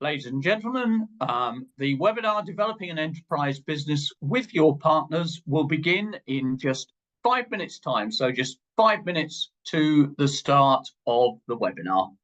Ladies and gentlemen, the webinar Developing an Enterprise Business with Your Partners will begin in just 5 minutes' time. So just 5 minutes to the start of the webinar.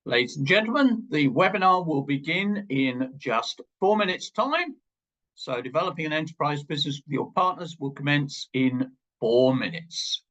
Ladies and gentlemen, the webinar will begin in just 4 minutes' time. So Developing an Enterprise Business with Your Partners will commence in 4 minutes.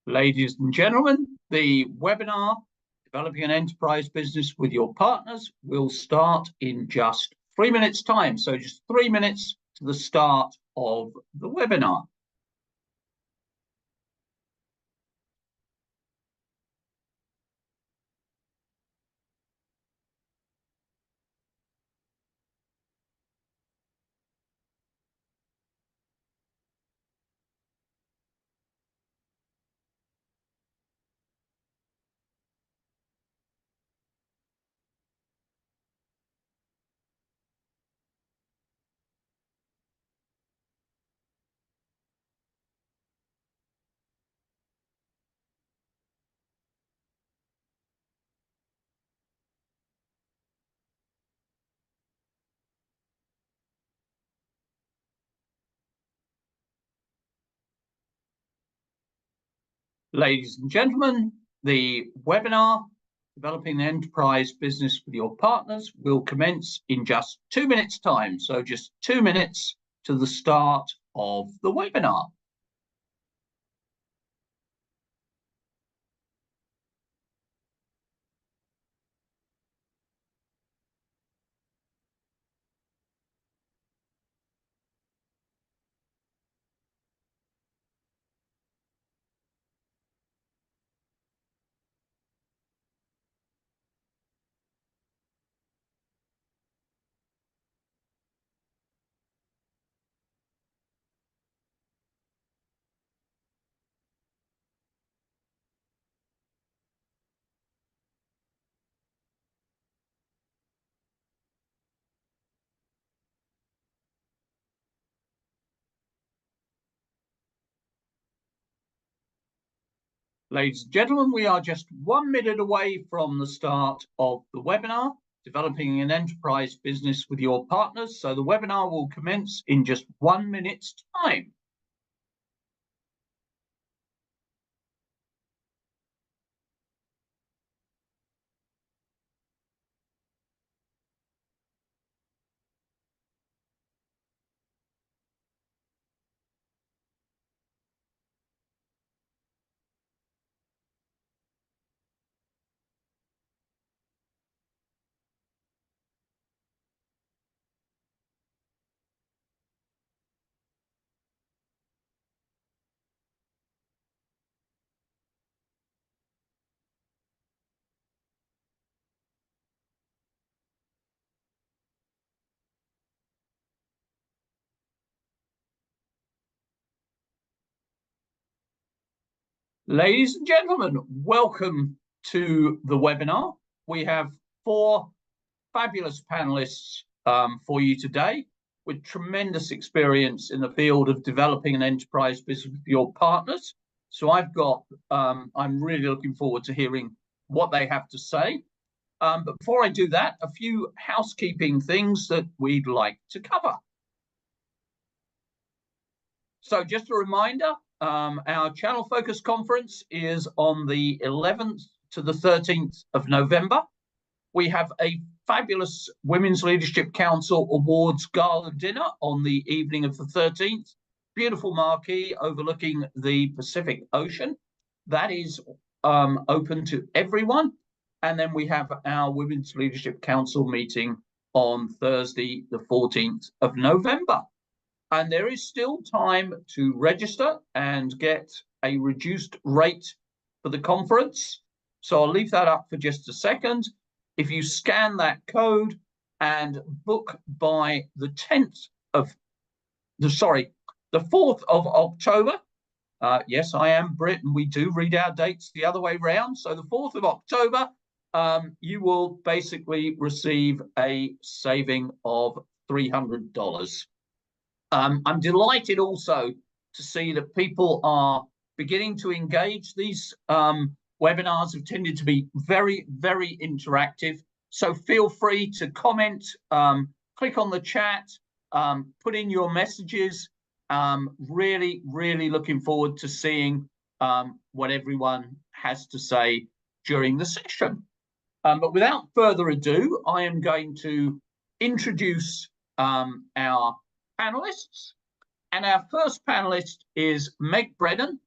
Ladies and gentlemen, the webinar, Developing an Enterprise Business with Your Partners, will start in just 3 minutes' time. So just 3 minutes to the start of the webinar. Ladies and gentlemen, the webinar, Developing an Enterprise Business with Your Partners, will commence in just 2 minutes' time. So just 2 minutes to the start of the webinar. Ladies and gentlemen, we are just 1 minute away from the start of the webinar, Developing an Enterprise Business with Your Partners. So the webinar will commence in just 1 minute's time. Ladies and gentlemen, welcome to the webinar. We have 4 fabulous panelists for you today with tremendous experience in the field of developing an enterprise business with your partners. So I'm really looking forward to hearing what they have to say. But before I do that, a few housekeeping things that we'd like to cover. So just a reminder, our Channel Focus Conference is on the 11th to the 13th of November. We have a fabulous Women's Leadership Council Awards Gala dinner on the evening of the 13th. Beautiful marquee overlooking the Pacific Ocean. That is open to everyone. And then we have our Women's Leadership Council meeting on Thursday, the 14th of November. And there is still time to register and get a reduced rate for the conference. So I'll leave that up for just a second. If you scan that code and book by the 4th of October, yes, I am Brit, and we do read our dates the other way round. So the 4th of October, you will basically receive a saving of $300. I'm delighted also to see that people are beginning to engage. These webinars have tended to be very, very interactive. So feel free to comment, click on the chat, put in your messages. Really, really looking forward to seeing what everyone has to say during the session. But without further ado, I am going to introduce our panelists. And our first panelist is Meg Brennan,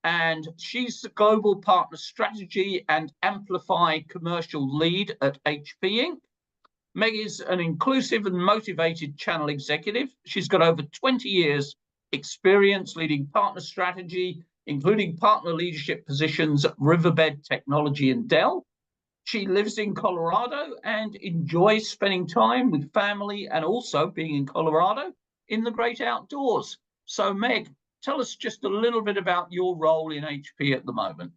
and she's the Global Partner Strategy and Amplify Commercial Lead at HP Inc. Meg is an inclusive and motivated channel executive. She's got over 20 years experience leading partner strategy, including partner leadership positions at Riverbed Technology and Dell. She lives in Colorado and enjoys spending time with family and also being in Colorado in the great outdoors. So Meg, tell us just a little bit about your role in HP at the moment.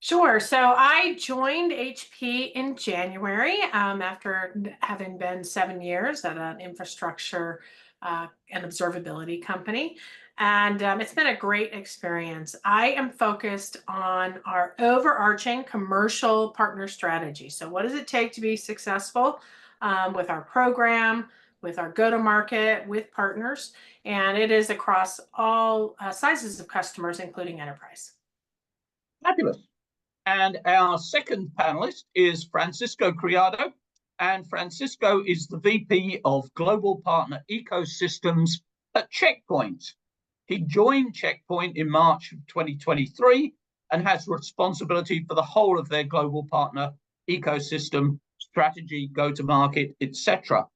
Sure. So I joined HP in January after having been 7 years at an infrastructure and observability company. And it's been a great experience. I am focused on our overarching commercial partner strategy. So what does it take to be successful with our program, with our go-to-market, with partners? And it is across all sizes of customers, including enterprise. Fabulous. And our second panelist is Francisco Criado. And Francisco is the VP of Global Partner Ecosystems at Checkpoint. He joined Checkpoint in March of 2023 and has responsibility for the whole of their global partner ecosystem, strategy, go-to-market, etc.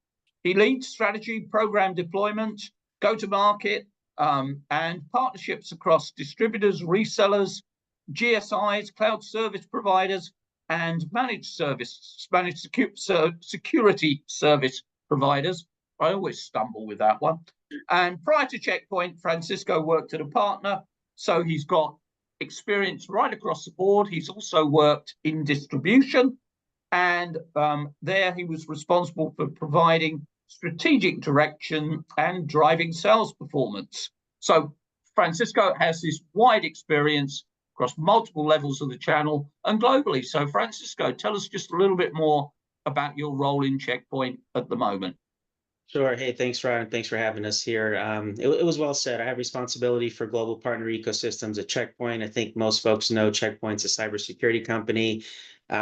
He leads strategy, program deployment, go-to-market, and partnerships across distributors, resellers, GSIs, cloud service providers, and managed security service providers. I always stumble with that one. And prior to Checkpoint, Francisco worked at a partner, so he's got experience right across the board. He's also worked in distribution, and there he was responsible for providing strategic direction and driving sales performance. So Francisco has this wide experience across multiple levels of the channel and globally. So Francisco, tell us just a little bit more about your role in Checkpoint at the moment. Sure. Hey, thanks, Ryan. Thanks for having us here. It was well said. I have responsibility for global partner ecosystems at Checkpoint. I think most folks know Checkpoint's a cybersecurity company.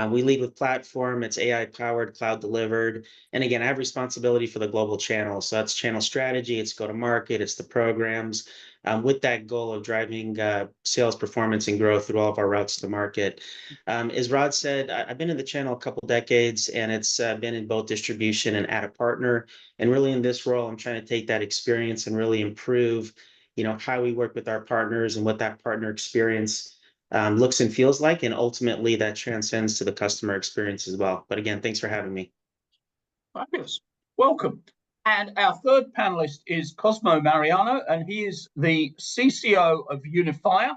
We lead with platform. It's AI-powered, cloud-delivered. And again, I have responsibility for the global channel. So that's channel strategy, it's go-to-market, it's the programs, with that goal of driving sales performance and growth through all of our routes to market. As Rod said, I've been in the channel a couple decades, and it's been in both distribution and at a partner. And really in this role, I'm trying to take that experience and really improve, how we work with our partners and what that partner experience looks and feels like, and ultimately that transcends to the customer experience as well. But again, thanks for having me. Fabulous. Welcome. And our third panelist is Cosmo Mariano, and he is the CCO of Unifier.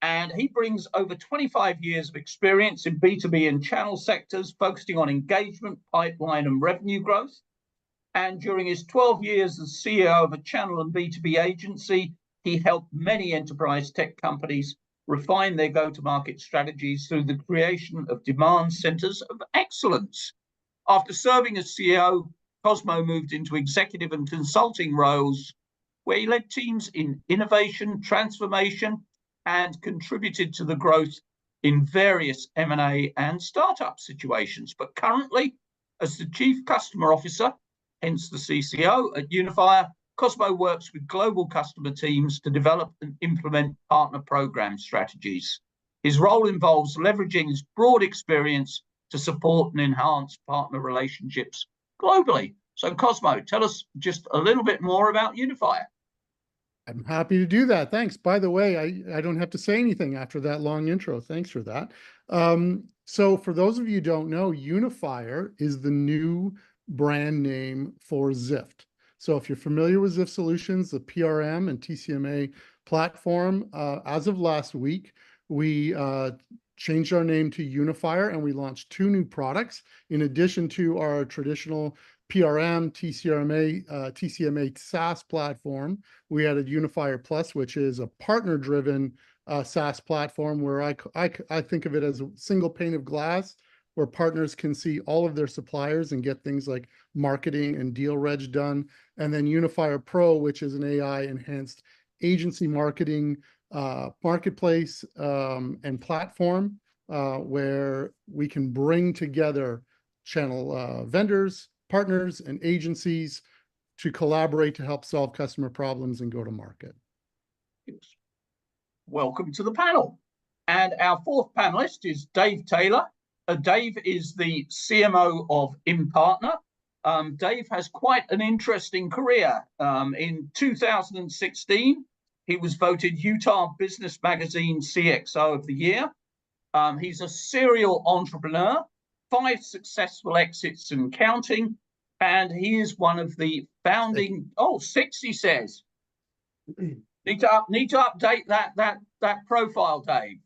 And he brings over 25 years of experience in B2B and channel sectors, focusing on engagement, pipeline, and revenue growth. And during his 12 years as CEO of a channel and B2B agency, he helped many enterprise tech companies refine their go-to-market strategies through the creation of demand centers of excellence. After serving as CEO, Cosmo moved into executive and consulting roles where he led teams in innovation, transformation, and contributed to the growth in various M&A and startup situations. But currently, as the Chief Customer Officer, hence the CCO at Unifier, Cosmo works with global customer teams to develop and implement partner program strategies. His role involves leveraging his broad experience to support and enhance partner relationships globally. So Cosmo, tell us just a little bit more about Unifier. I'm happy to do that. Thanks. By the way, I don't have to say anything after that long intro. Thanks for that. So for those of you who don't know, Unifier is the new brand name for Zift. So if you're familiar with Zift Solutions, the PRM and TCMA platform, as of last week, we changed our name to Unifier, and we launched 2 new products in addition to our traditional PRM, TCMA SaaS platform. We added Unifier Plus, which is a partner-driven SaaS platform where I think of it as a single pane of glass where partners can see all of their suppliers and get things like marketing and deal reg done. And then Unifier Pro, which is an AI-enhanced agency marketing marketplace and platform where we can bring together channel vendors, partners, and agencies to collaborate to help solve customer problems and go to market. Welcome to the panel. And our 4th panelist is Dave Taylor. Dave is the CMO of InPartner. Dave has quite an interesting career. In 2016, he was voted Utah Business Magazine CXO of the Year. He's a serial entrepreneur, 5 successful exits and counting, and he is one of the founding, 6 he says. Need to update that profile, Dave.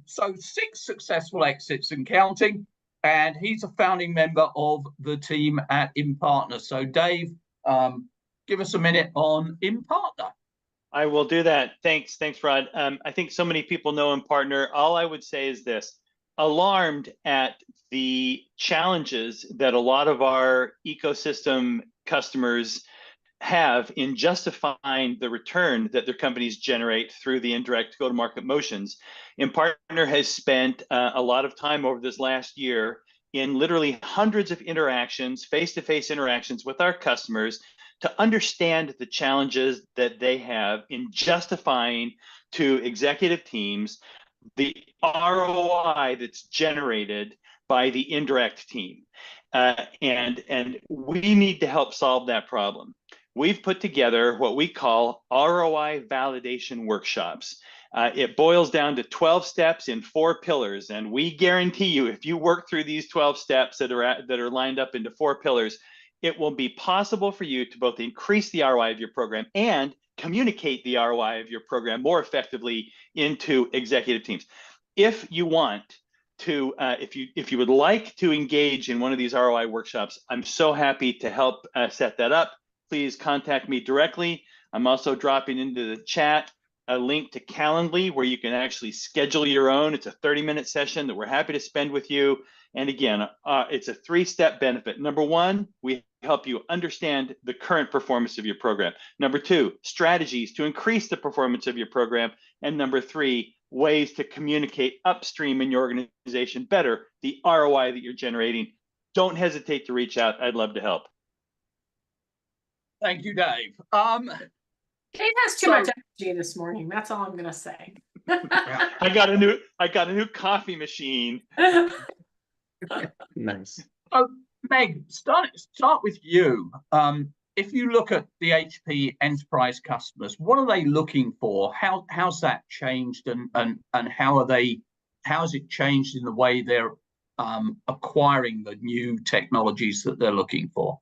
So 6 successful exits and counting, and he's a founding member of the team at InPartner. So Dave, give us a minute on InPartner. I will do that. Thanks, Rod. I think so many people know InPartner. All I would say is this: alarmed at the challenges that a lot of our ecosystem customers have in justifying the return that their companies generate through the indirect go-to-market motions. InPartner has spent a lot of time over this last year in literally hundreds of interactions, face-to-face interactions with our customers to understand the challenges that they have in justifying to executive teams the ROI that's generated by the indirect team. And we need to help solve that problem. We've put together what we call ROI validation workshops. It boils down to 12 steps in 4 pillars, and we guarantee you, if you work through these 12 steps that are lined up into 4 pillars, it will be possible for you to both increase the ROI of your program and communicate the ROI of your program more effectively into executive teams. If you want to, if you would like to engage in one of these ROI workshops, I'm so happy to help set that up. Please contact me directly. I'm also dropping into the chat a link to Calendly where you can actually schedule your own. It's a 30-minute session that we're happy to spend with you. And again, it's a 3-step benefit. Number 1, we help you understand the current performance of your program. Number 2, strategies to increase the performance of your program. And number 3, ways to communicate upstream in your organization better the ROI that you're generating. Don't hesitate to reach out. I'd love to help. Thank you, Dave. Dave has too much energy this morning. That's all I'm going to say. I got a new coffee machine. Nice. So, Meg, start with you. If you look at the HP enterprise customers, what are they looking for? How's that changed, and how has it changed in the way they're acquiring the new technologies that they're looking for?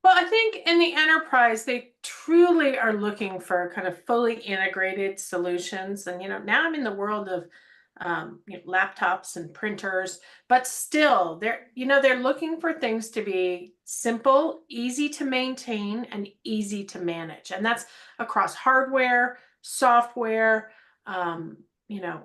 Well, I think in the enterprise, they truly are looking for kind of fully integrated solutions. And, now I'm in the world of laptops and printers, but still they're looking for things to be simple, easy to maintain, and easy to manage. And that's across hardware, software, you know,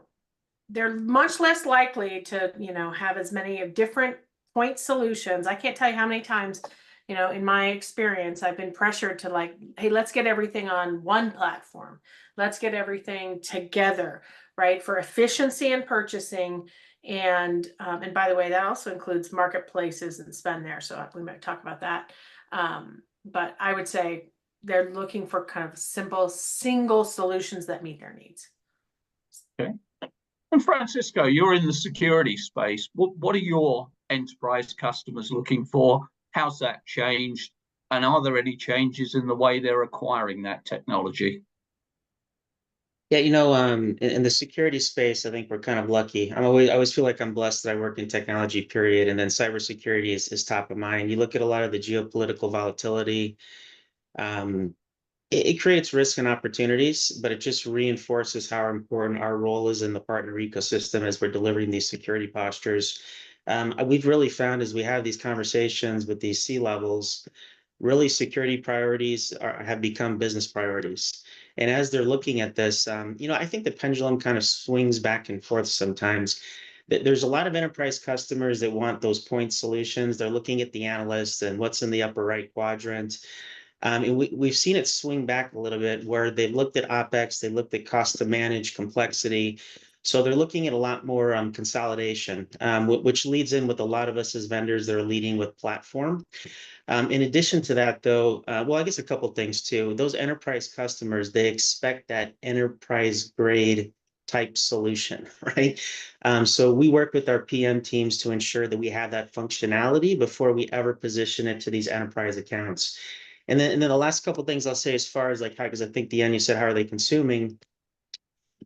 they're much less likely to, you know, have as many different point solutions. I can't tell you how many times, you know, in my experience, I've been pressured to like, hey, let's get everything on one platform. Let's get everything together, right? For efficiency in purchasing. And by the way, that also includes marketplaces and spend there. So we might talk about that. But I would say they're looking for kind of simple, single solutions that meet their needs. Okay. And Francisco, you're in the security space. What are your enterprise customers looking for? How's that changed? And are there any changes in the way they're acquiring that technology? Yeah, you know, in the security space, I think we're kind of lucky. I always feel like I'm blessed that I work in technology, period. And then cybersecurity is top of mind. You look at a lot of the geopolitical volatility, it creates risk and opportunities, but it just reinforces how important our role is in the partner ecosystem as we're delivering these security postures. We've really found as we have these conversations with these C-levels, really security priorities have become business priorities. And as they're looking at this, you know, I think the pendulum kind of swings back and forth sometimes. There's a lot of enterprise customers that want those point solutions. They're looking at the analysts and what's in the upper right quadrant. And we've seen it swing back a little bit where they've looked at OpEx, they looked at cost to manage, complexity. So they're looking at a lot more consolidation, which leads in with a lot of us as vendors that are leading with platform. In addition to that, though, well, I guess a couple of things too. Those enterprise customers, they expect that enterprise grade type solution, right? So we work with our PM teams to ensure that we have that functionality before we ever position it to these enterprise accounts. And then the last couple of things I'll say as far as like how, because I think the end you said, how are they consuming?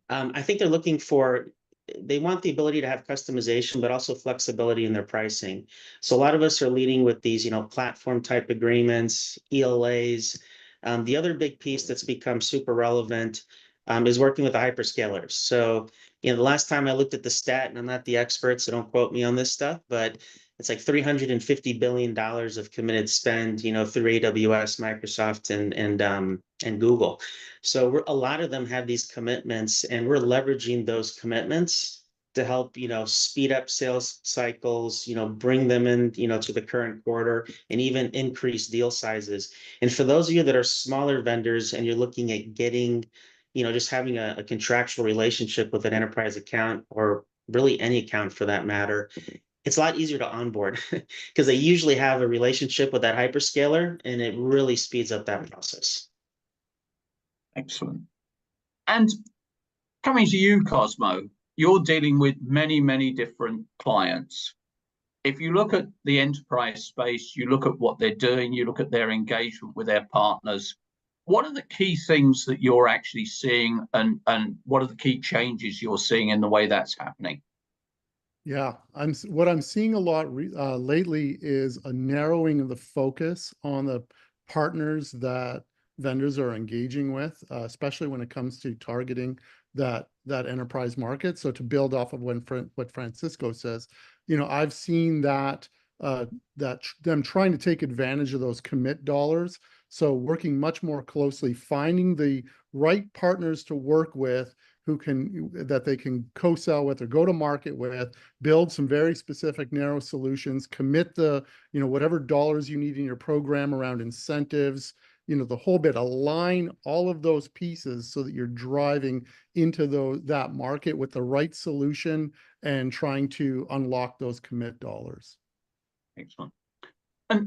I think they're looking for, they want the ability to have customization, but also flexibility in their pricing. So a lot of us are leading with these, you know, platform type agreements, ELAs. The other big piece that's become super relevant is working with the hyperscalers. So, you know, the last time I looked at the stat, and I'm not the expert, so don't quote me on this stuff, but it's like $350 billion of committed spend, you know, through AWS, Microsoft, and Google. So a lot of them have these commitments, and we're leveraging those commitments to help, you know, speed up sales cycles, you know, bring them in, you know, to the current quarter, and even increase deal sizes. And for those of you that are smaller vendors and you're looking at getting, you know, just having a contractual relationship with an enterprise account, or really any account for that matter, it's a lot easier to onboard because they usually have a relationship with that hyperscaler, and it really speeds up that process. Excellent. And coming to you, Cosmo, you're dealing with many, many different clients. If you look at the enterprise space, you look at what they're doing, you look at their engagement with their partners. What are the key things that you're actually seeing, and what are the key changes you're seeing in the way that's happening? Yeah, what I'm seeing a lot lately is a narrowing of the focus on the partners that vendors are engaging with, especially when it comes to targeting that enterprise market. So to build off of what Francisco says, you know, I've seen that them trying to take advantage of those commit dollars. So working much more closely, finding the right partners to work with that they can co-sell with or go to market with, build some very specific narrow solutions, commit the, you know, whatever dollars you need in your program around incentives, you know, the whole bit, align all of those pieces so that you're driving into that market with the right solution and trying to unlock those commit dollars. Excellent.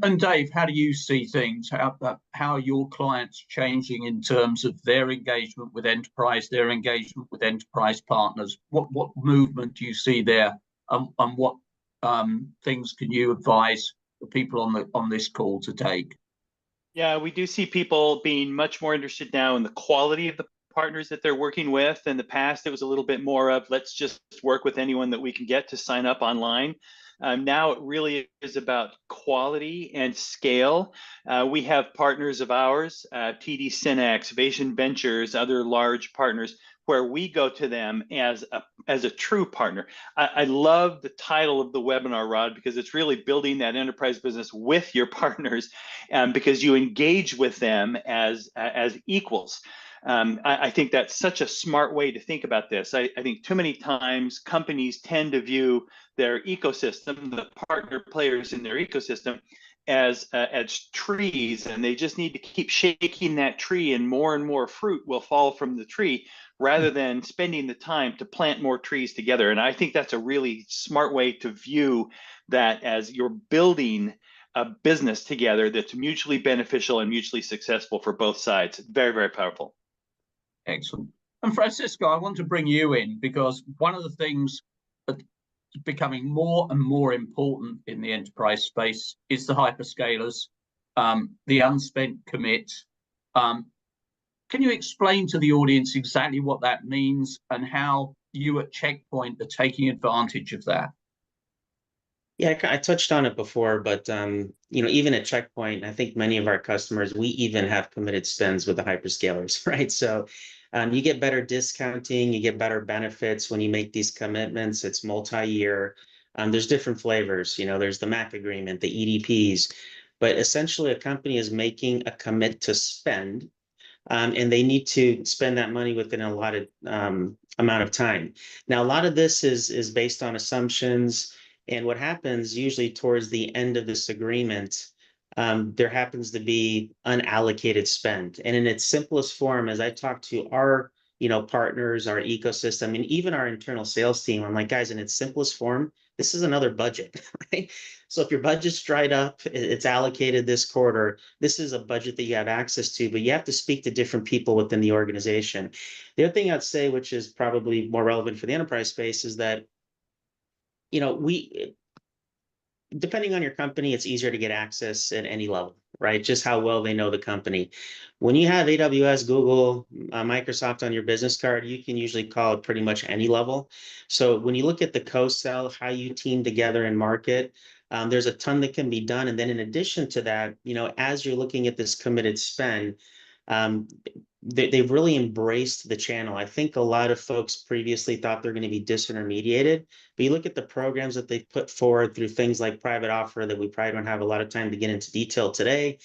And Dave, how do you see things? How are your clients changing in terms of their engagement with enterprise, their engagement with enterprise partners? What movement do you see there, and what things can you advise the people on this call to take? Yeah, we do see people being much more interested now in the quality of the partners that they're working with. In the past, it was a little bit more of let's just work with anyone that we can get to sign up online. Now it really is about quality and scale. We have partners of ours, TD Synex, Vision Ventures, other large partners. where we go to them as a true partner. I love the title of the webinar, Rod, because it's really building that enterprise business with your partners, because you engage with them as equals. I think that's such a smart way to think about this. I think too many times companies tend to view their ecosystem, the partner players in their ecosystem, as trees, and they just need to keep shaking that tree, and more fruit will fall from the tree, rather than spending the time to plant more trees together. And I think that's a really smart way to view that, as you're building a business together that's mutually beneficial and mutually successful for both sides. Very, very powerful. Excellent. And Francisco, I want to bring you in, because one of the things that is becoming more and more important in the enterprise space is the hyperscalers, the unspent commit. Can you explain to the audience exactly what that means and how you at Checkpoint are taking advantage of that? Yeah, I touched on it before, but even at Checkpoint, I think many of our customers, we even have committed spends with the hyperscalers, right? So you get better discounting, you get better benefits when you make these commitments. It's multi-year. There's different flavors. There's the MAC agreement, the EDPs, but essentially a company is making a commit to spend, and they need to spend that money within a allotted amount of time. Now, a lot of this is based on assumptions. And what happens usually towards the end of this agreement, there happens to be unallocated spend. And in its simplest form, as I talk to our partners, our ecosystem, and even our internal sales team, I'm like, guys, in its simplest form, this is another budget, right? So if your budget's dried up, it's allocated this quarter, this is a budget that you have access to, but you have to speak to different people within the organization. The other thing I'd say, which is probably more relevant for the enterprise space, is that depending on your company, it's easier to get access at any level, right? Just how well they know the company. When you have AWS, Google, Microsoft on your business card, you can usually call it pretty much any level. So when you look at the co-sell, how you team together and market, there's a ton that can be done. And then in addition to that, as you're looking at this committed spend, they've really embraced the channel. I think a lot of folks previously thought they're going to be disintermediated, but you look at the programs that they've put forward through things like private offer that we probably don't have a lot of time to get into detail today.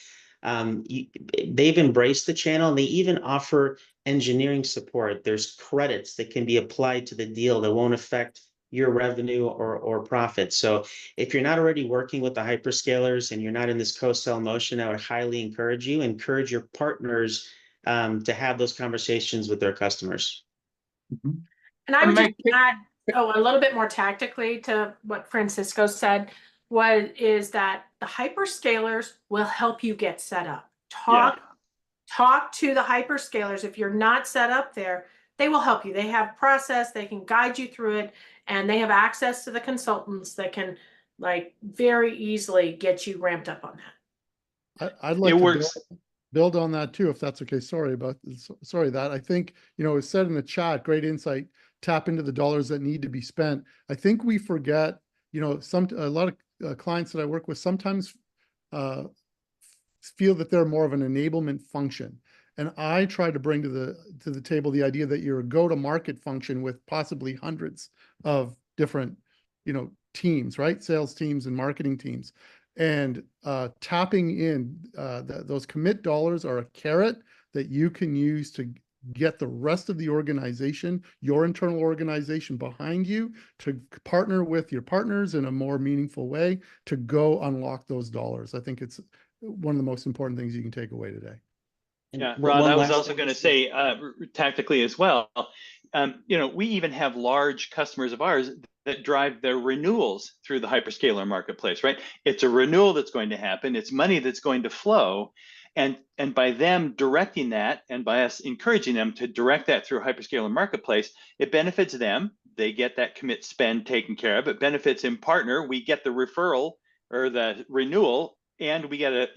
They've embraced the channel, and they even offer engineering support. There's credits that can be applied to the deal that won't affect your revenue or profit. So if you're not already working with the hyperscalers and you're not in this co-sell motion, I would highly encourage your partners to have those conversations with their customers. Mm-hmm. And I would just add, a little bit more tactically to what Francisco said, is that the hyperscalers will help you get set up. Talk to the hyperscalers. If you're not set up there, they will help you. They have process, they can guide you through it, and they have access to the consultants that can very easily get you ramped up on that. I'd like to build on that too, if that's okay. Sorry that. I think, it's said in the chat, great insight, tap into the dollars that need to be spent. I think we forget, a lot of clients that I work with sometimes feel that they're more of an enablement function. And I try to bring to the table the idea that you're a go-to-market function with possibly hundreds of different, teams, right? Sales teams and marketing teams. And tapping in those commit dollars are a carrot that you can use to get the rest of the organization, your internal organization behind you, to partner with your partners in a more meaningful way to go unlock those dollars. I think it's one of the most important things you can take away today. Yeah, Rod, I was also going to say tactically as well, we even have large customers of ours that drive their renewals through the hyperscaler marketplace, right? It's a renewal that's going to happen. It's money that's going to flow. And by them directing that, and by us encouraging them to direct that through hyperscaler marketplace, it benefits them. They get that commit spend taken care of. It benefits in partner. We get the referral or the renewal, and we get a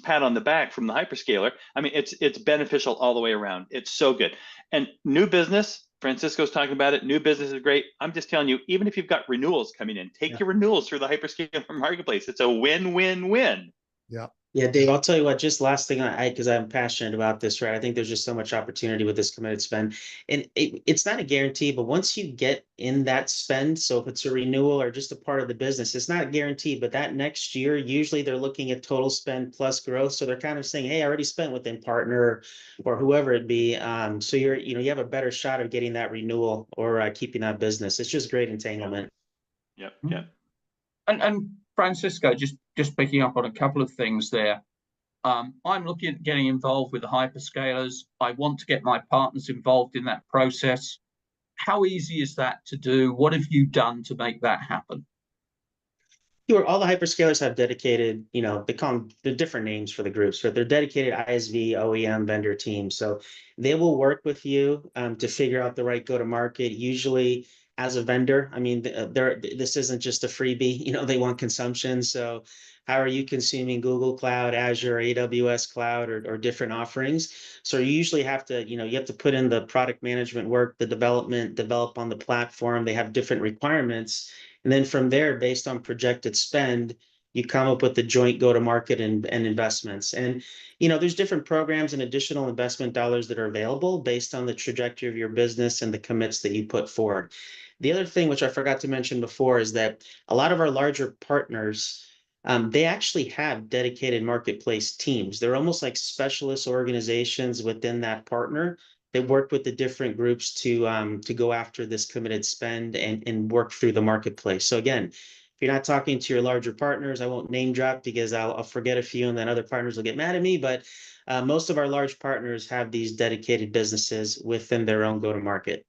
pat on the back from the hyperscaler. I mean, it's beneficial all the way around. It's so good. And new business, Francisco's talking about it. New business is great. I'm just telling you, even if you've got renewals coming in, take your renewals through the hyperscaler marketplace. It's a win-win-win. Yeah. Yeah, Dave, I'll tell you what, just last thing because I'm passionate about this, right? I think there's just so much opportunity with this committed spend. And it's not a guarantee, but once you get in that spend, so if it's a renewal or just a part of the business, it's not a guarantee, but that next year, usually they're looking at total spend plus growth. So they're kind of saying, hey, I already spent within partner or whoever it be. So you have a better shot of getting that renewal or keeping that business. It's just great entanglement. Yep. Mhm. Yep. And Francisco, just picking up on a couple of things there. I'm looking at getting involved with the hyperscalers. I want to get my partners involved in that process. How easy is that to do? What have you done to make that happen? All the hyperscalers have dedicated, they call them the different names for the groups, but they're dedicated ISV, OEM vendor teams. So they will work with you to figure out the right go-to-market, usually as a vendor. I mean, this isn't just a freebie, they want consumption. So how are you consuming Google Cloud, Azure, AWS Cloud, or different offerings? So you usually have to, you have to put in the product management work, the develop on the platform. They have different requirements. And then from there, based on projected spend, you come up with the joint go-to-market and investments. And, there's different programs and additional investment dollars that are available based on the trajectory of your business and the commits that you put forward. The other thing, which I forgot to mention before, is that a lot of our larger partners, they actually have dedicated marketplace teams. They're almost like specialist organizations within that partner. They work with the different groups to go after this committed spend and work through the marketplace. So again, if you're not talking to your larger partners, I won't name drop because I'll forget a few and then other partners will get mad at me. But most of our large partners have these dedicated businesses within their own go-to-market.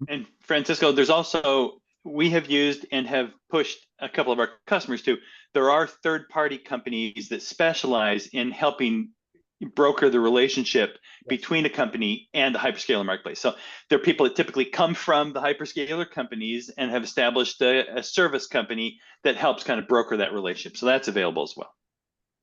And Francisco, there's also, we have used and have pushed a couple of our customers to, there are third-party companies that specialize in helping broker the relationship between a company and the hyperscaler marketplace. So there are people that typically come from the hyperscaler companies and have established a service company that helps kind of broker that relationship. So that's available as well.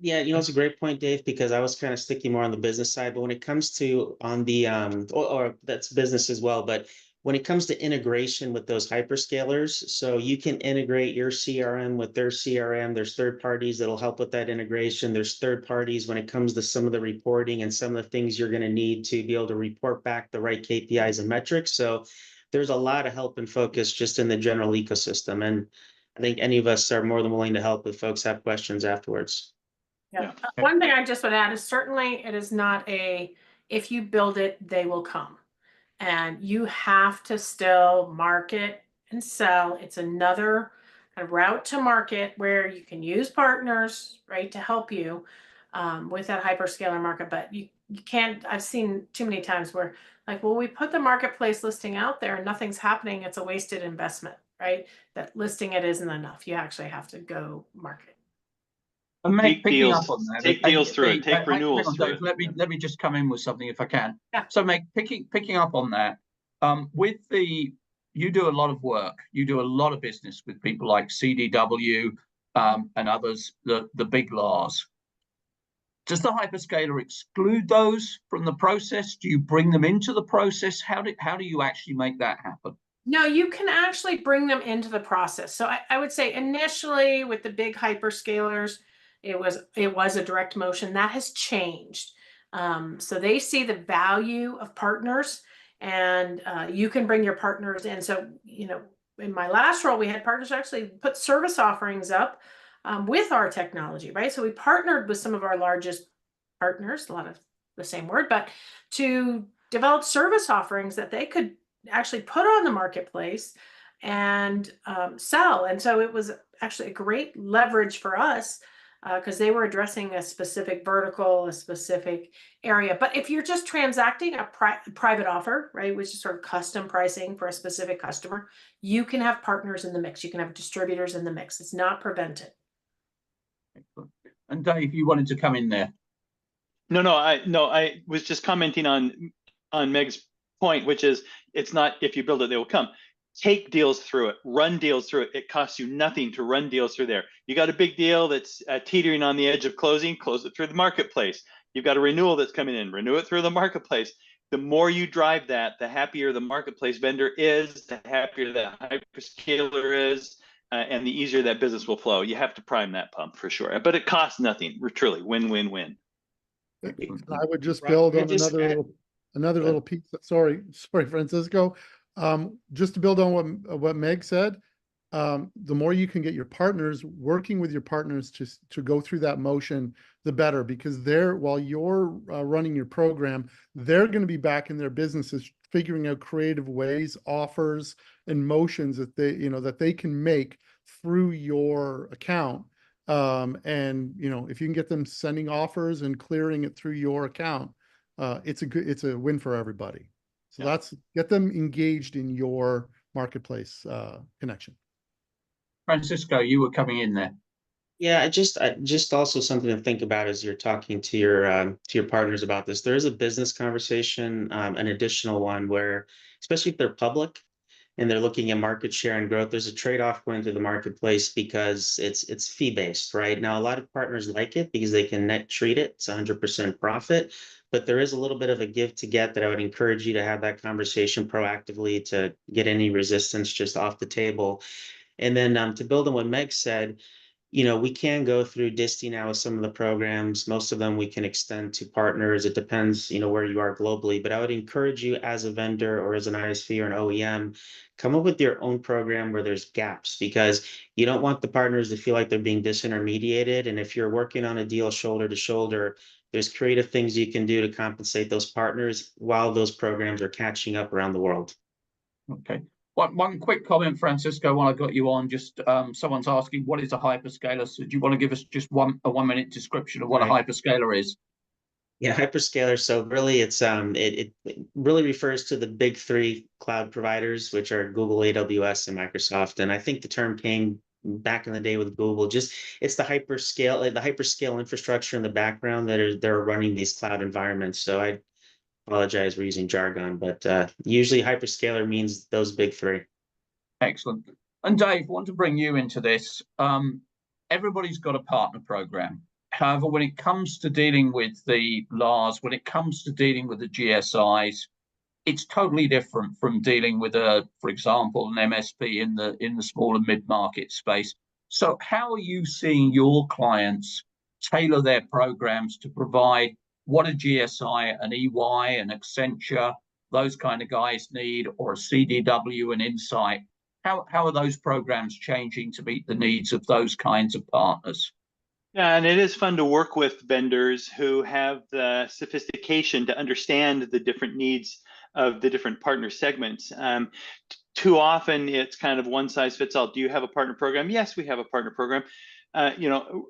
Yeah, it's a great point, Dave, because I was kind of sticking more on the business side, but when it comes to on the or that's business as well, but when it comes to integration with those hyperscalers, so you can integrate your CRM with their CRM. There's third parties that'll help with that integration. There's third parties when it comes to some of the reporting and some of the things you're going to need to be able to report back the right KPIs and metrics. So there's a lot of help and focus just in the general ecosystem. And I think any of us are more than willing to help if folks have questions afterwards. Yeah. One thing I just would add is certainly it is not if you build it, they will come. And you have to still market and sell. It's another kind of route to market where you can use partners, right, to help you with that hyperscaler market. But you can't, I've seen too many times where like, well, we put the marketplace listing out there and nothing's happening. It's a wasted investment, right? That listing it isn't enough. You actually have to go market. And Take picking deals, up on that, take deals through it, take renewals hang on, through Dave, it. let me just come in with something if I can. Yeah. So picking up on that, you do a lot of work, you do a lot of business with people like CDW and others, the big laws. Does the hyperscaler exclude those from the process? Do you bring them into the process? How do you actually make that happen? No, you can actually bring them into the process. So I would say initially with the big hyperscalers, it was a direct motion. That has changed. So they see the value of partners, and you can bring your partners in. So, in my last role, we had partners actually put service offerings up with our technology, right? So we partnered with some of our largest partners, a lot of the same word, but to develop service offerings that they could actually put on the marketplace and sell. And so it was actually a great leverage for us because they were addressing a specific vertical, a specific area. But if you're just transacting a private offer, right, which is sort of custom pricing for a specific customer, you can have partners in the mix. You can have distributors in the mix. It's not prevented. And Dave, you wanted to come in there. No, I was just commenting on Meg's point, which is it's not if you build it, they will come. Take deals through it, run deals through it. It costs you nothing to run deals through there. You got a big deal that's teetering on the edge of closing, close it through the marketplace. You've got a renewal that's coming in, renew it through the marketplace. The more you drive that, the happier the marketplace vendor is, the happier the hyperscaler is. and the easier that business will flow. You have to prime that pump for sure, but it costs nothing. Truly, win-win-win. I would just Right, build I on just add- another Good. little piece. Sorry, Francisco. Just to build on what Meg said, the more you can get your partners, working with your partners to go through that motion, the better, because while you're running your program, they're going to be back in their businesses figuring out creative ways, offers, and motions that they can make through your account. And if you can get them sending offers and clearing it through your account, it's a win for everybody. So Yeah. get them engaged in your marketplace connection. Francisco, you were coming in there. Yeah, just also something to think about as you're talking to your partners about this. There is a business conversation, an additional one where, especially if they're public and they're looking at market share and growth, there's a trade-off going through the marketplace because it's fee-based, right? Now, a lot of partners like it because they can net treat it. It's 100% profit, but there is a little bit of a give to get that I would encourage you to have that conversation proactively to get any resistance just off the table. And then to build on what Meg said, we can go through Disty now with some of the programs. Most of them we can extend to partners. It depends, where you are globally. But I would encourage you as a vendor or as an ISV or an OEM, come up with your own program where there's gaps, because you don't want the partners to feel like they're being disintermediated. And if you're working on a deal shoulder to shoulder, there's creative things you can do to compensate those partners while those programs are catching up around the world. Okay. One quick comment, Francisco, while I got you on, just someone's asking, what is a hyperscaler? So do you want to give us just a 1 minute description of what a hyperscaler is? Yeah, hyperscaler. So really it's it really refers to the big three cloud providers, which are Google, AWS, and Microsoft. And I think the term came back in the day with Google. It's the hyperscale infrastructure in the background they're running these cloud environments. So I apologize, we're using jargon, but usually hyperscaler means those big three. Excellent. And Dave, I want to bring you into this. Everybody's got a partner program. However, when it comes to dealing with the LARs, when it comes to dealing with the GSIs, it's totally different from dealing with for example, an MSP in the small and mid-market space. So how are you seeing your clients tailor their programs to provide what a GSI, an EY, an Accenture, those kind of guys need, or a CDW, an Insight? How are those programs changing to meet the needs of those kinds of partners? Yeah, and it is fun to work with vendors who have the sophistication to understand the different needs of the different partner segments. Too often it's kind of one size fits all. Do you have a partner program? Yes, we have a partner program.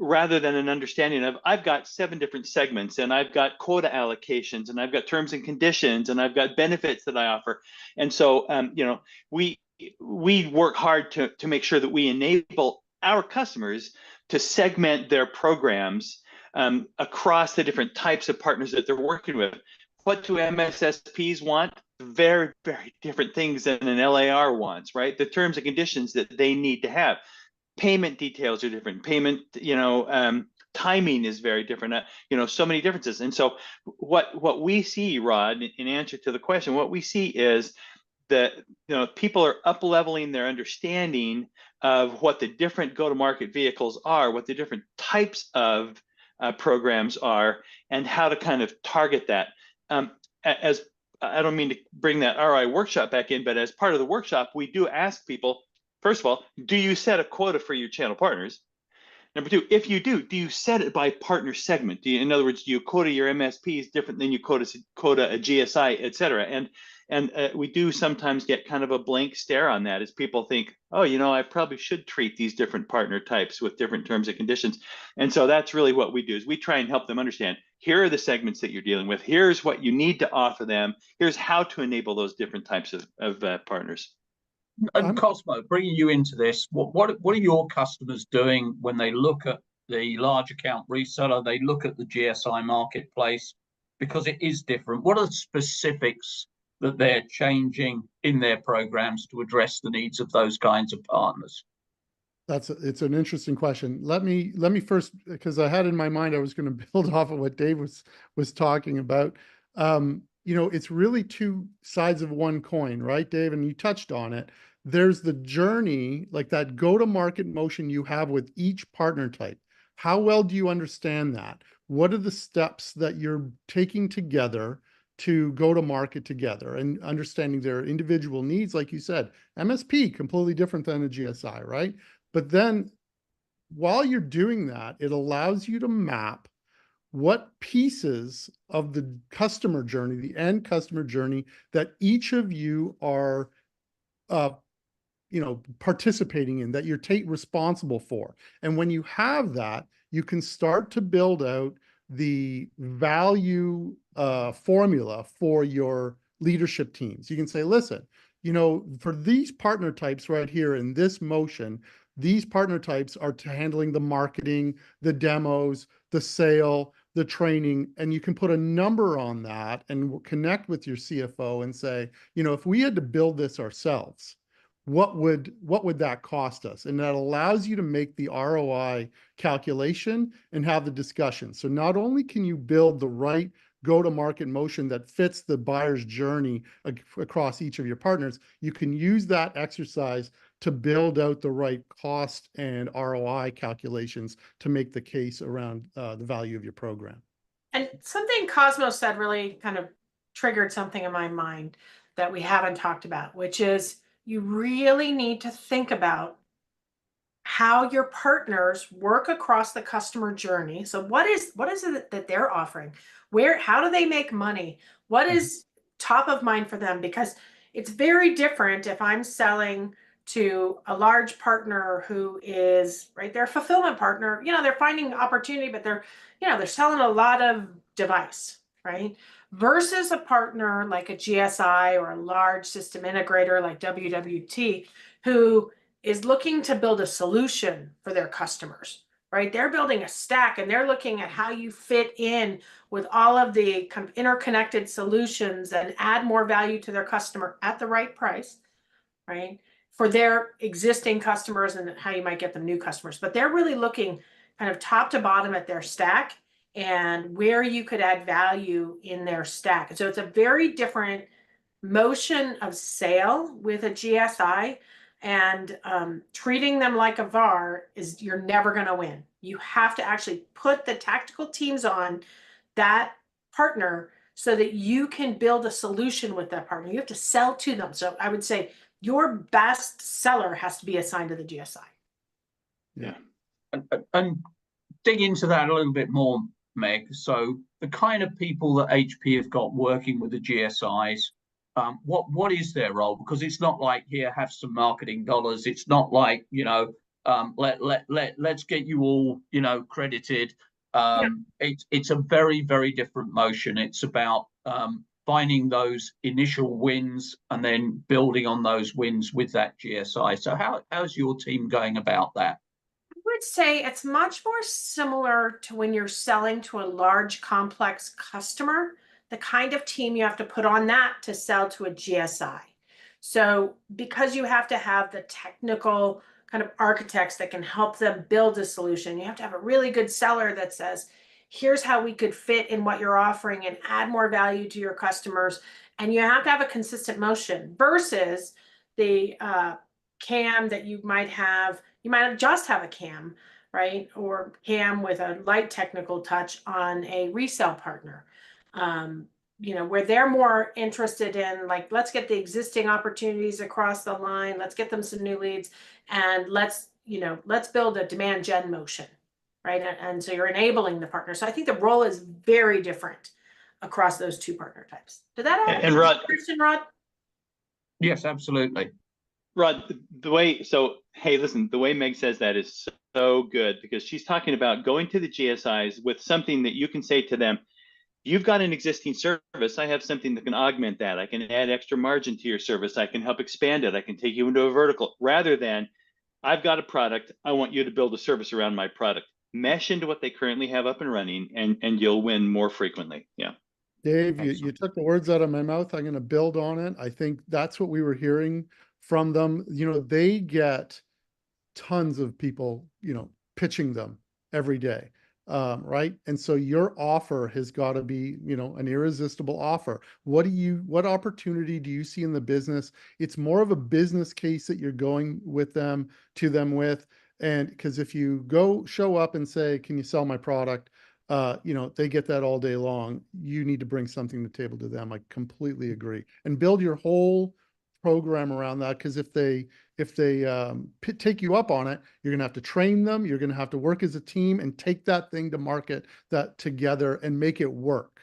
Rather than an understanding of, I've got 7 different segments and I've got quota allocations and I've got terms and conditions and I've got benefits that I offer. And so, we work hard to make sure that we enable our customers to segment their programs across the different types of partners that they're working with. What do MSSPs want? Very, very different things than an LAR wants, right? The terms and conditions that they need to have. Payment details are different. Payment, timing is very different. So many differences. And so what we see, Rod, in answer to the question, what we see is that people are up-leveling their understanding of what the different go-to-market vehicles are, what the different types of programs are, and how to kind of target that. As I don't mean to bring that ROI workshop back in, but as part of the workshop, we do ask people, first of all, do you set a quota for your channel partners? Number 2, if you do you set it by partner segment? In other words, do you quota your MSPs different than you quota a GSI, et cetera? And we do sometimes get kind of a blank stare on that as people think, oh, I probably should treat these different partner types with different terms and conditions. And so that's really what we do, is we try and help them understand, here are the segments that you're dealing with. Here's what you need to offer them. Here's how to enable those different types of partners. And Cosmo, bringing you into this, what are your customers doing when they look at the large account reseller, they look at the GSI marketplace, because it is different? What are the specifics that they're changing in their programs to address the needs of those kinds of partners? It's an interesting question. Let me first, because I had in my mind I was going to build off of what Dave was talking about. It's really 2 sides of one coin, right, Dave? And you touched on it. there's the journey, like that go-to-market motion you have with each partner type. How well do you understand that? What are the steps that you're taking together to go to market together, and understanding their individual needs? Like you said, MSP, completely different than a GSI, right? But then while you're doing that, it allows you to map what pieces of the customer journey, the end customer journey, that each of you are participating in, that you're responsible for. And when you have that, you can start to build out the value formula for your leadership teams. You can say, listen, for these partner types right here in this motion, these partner types are handling the marketing, the demos, the sale, the training, and you can put a number on that and connect with your CFO and say, if we had to build this ourselves, what would that cost us? And that allows you to make the ROI calculation and have the discussion. So not only can you build the right go-to-market motion that fits the buyer's journey across each of your partners, you can use that exercise to build out the right cost and ROI calculations to make the case around the value of your program. And something Cosmo said really kind of triggered something in my mind that we haven't talked about, which is you really need to think about how your partners work across the customer journey. So what is it that they're offering? How do they make money? What is top of mind for them? Because it's very different if I'm selling to a large partner who is their fulfillment partner. They're finding opportunity, but they're selling a lot of device, right? Versus a partner like a GSI or a large system integrator like WWT, who is looking to build a solution for their customers, right? They're building a stack and they're looking at how you fit in with all of the kind of interconnected solutions and add more value to their customer at the right price, right? For their existing customers and how you might get them new customers. But they're really looking kind of top to bottom at their stack and where you could add value in their stack. And so it's a very different motion of sale with a GSI, and treating them like a VAR is you're never going to win. You have to actually put the tactical teams on that partner so that you can build a solution with that partner. You have to sell to them. So I would say your best seller has to be assigned to the GSI. Yeah. And dig into that a little bit more, Meg. So the kind of people that HP have got working with the GSIs, what is their role? Because it's not like, here, have some marketing dollars. It's not like, let's get you all, credited. It's a very, very different motion. It's about finding those initial wins and then building on those wins with that GSI. So how's your team going about that? I would say it's much more similar to when you're selling to a large, complex customer, the kind of team you have to put on that to sell to a GSI. So because you have to have the technical kind of architects that can help them build a solution, you have to have a really good seller that says, here's how we could fit in what you're offering and add more value to your customers. And you have to have a consistent motion versus the CAM that you might have. You might just have a CAM, right? Or CAM with a light technical touch on a resale partner, where they're more interested in let's get the existing opportunities across the line. Let's get them some new leads and let's build a demand gen motion, right? And so you're enabling the partner. So I think the role is very different across those two partner types. Did that answer your question, Rod? Yes, absolutely. Rod, the way Meg says that is so good, because she's talking about going to the GSIs with something that you can say to them, you've got an existing service. I have something that can augment that. I can add extra margin to your service. I can help expand it. I can take you into a vertical, rather than I've got a product. I want you to build a service around my product. Mesh into what they currently have up and running, and you'll win more frequently. Yeah. Dave, you took the words out of my mouth. I'm going to build on it. I think that's what we were hearing from them. They get tons of people, pitching them every day. right? And so your offer has got to be, you know, an irresistible offer. What opportunity do you see in the business? It's more of a business case that you're going with them to them with. And because if you go show up and say, can you sell my product? You know, they get that all day long. You need to bring something to the table to them. I completely agree. And build your whole program around that. Because if they take you up on it, you're going to have to train them. You're going to have to work as a team and take that thing to market that together and make it work.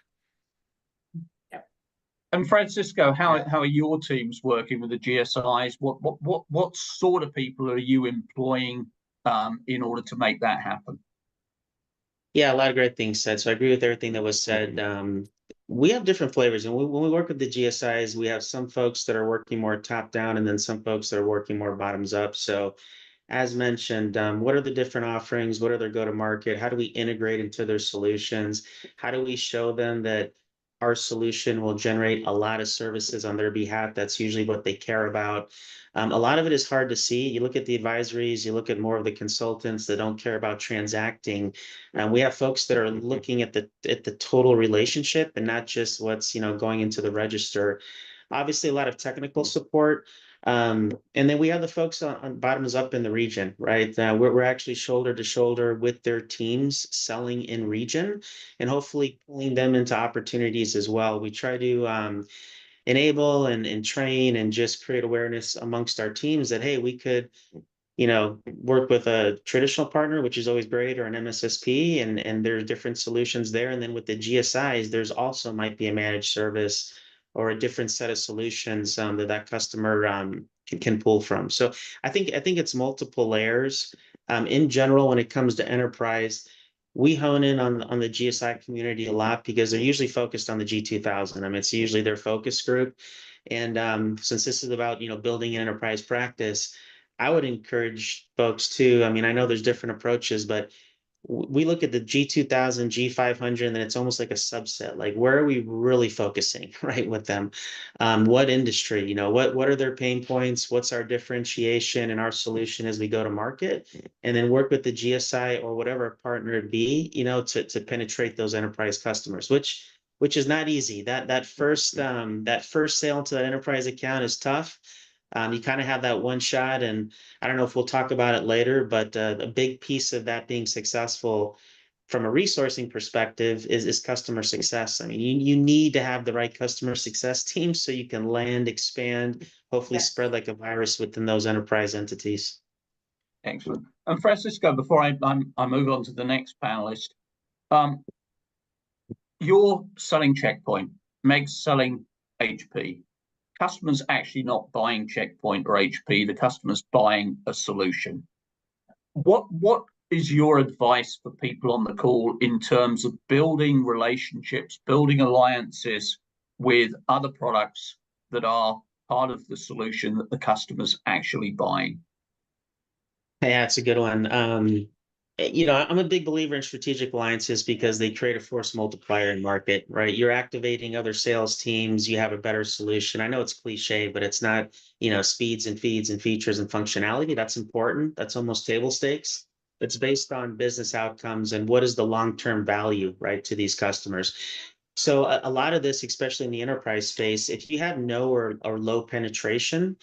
And Francisco, how are your teams working with the GSIs? What sort of people are you employing in order to make that happen? Yeah, a lot of great things said. So I agree with everything that was said. We have different flavors, and when we work with the GSIs, we have some folks that are working more top down, and then some folks that are working more bottoms up. So, as mentioned, what are the different offerings? What are their go to market? How do we integrate into their solutions? How do we show them that our solution will generate a lot of services on their behalf? That's usually what they care about. A lot of it is hard to see. You look at the advisories, you look at more of the consultants that don't care about transacting. We have folks that are looking at the total relationship and not just what's, you know, going into the register. Obviously, a lot of technical support. And then we have the folks on bottoms up in the region, right? We're actually shoulder to shoulder with their teams selling in region and hopefully pulling them into opportunities as well. We try to enable and train and just create awareness amongst our teams that, hey, we could, you know, work with a traditional partner, which is always great, or an MSSP, and there's different solutions there. And then with the GSIs, there's also might be a managed service or a different set of solutions that customer can pull from. So I think it's multiple layers. In general, when it comes to enterprise, we hone in on the GSI community a lot because they're usually focused on the G2000. I mean, it's usually their focus group. And since this is about, you know, building an enterprise practice, I would encourage folks to, I mean, I know there's different approaches, but we look at the G2000, G500, and then it's almost like a subset. Like, where are we really focusing, right, with them? What industry, you know, what are their pain points? What's our differentiation and our solution as we go to market? And then work with the GSI or whatever partner it be, you know, to penetrate those enterprise customers, which is not easy. That first sale into that enterprise account is tough. You kind of have that one shot, and I don't know if we'll talk about it later, but a big piece of that being successful from a resourcing perspective is customer success. I mean, you need to have the right customer success team so you can land, expand, hopefully spread like a virus within those enterprise entities. Excellent. And Francisco, before I move on to the next panelist, you're selling Checkpoint, Meg's selling HP. Customers actually not buying Checkpoint or HP, the customer's buying a solution. What is your advice for people on the call in terms of building relationships, building alliances with other products that are part of the solution that the customer's actually buying? Yeah, it's a good one. You know, I'm a big believer in strategic alliances because they create a force multiplier in market, right? You're activating other sales teams, you have a better solution. I know it's cliche, but it's not, you know, speeds and feeds and features and functionality. That's important. That's almost table stakes. It's based on business outcomes and what is the long-term value, right, to these customers. So a lot of this, especially in the enterprise space, if you have no or low penetration,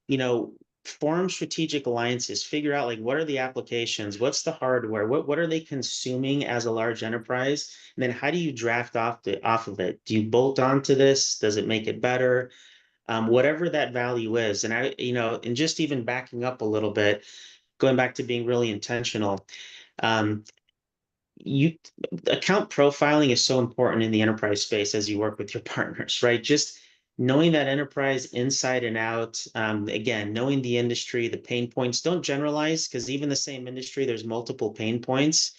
you know, form strategic alliances, figure out like what are the applications, what's the hardware, what are they consuming as a large enterprise, and then how do you draft off of it? Do you bolt onto this? Does it make it better? Whatever that value is. And I, you know, and just even backing up a little bit, going back to being really intentional, um, you account profiling is so important in the enterprise space as you work with your partners, right? Just knowing that enterprise inside and out. Again, knowing the industry, the pain points. Don't generalize, because even the same industry, there's multiple pain points.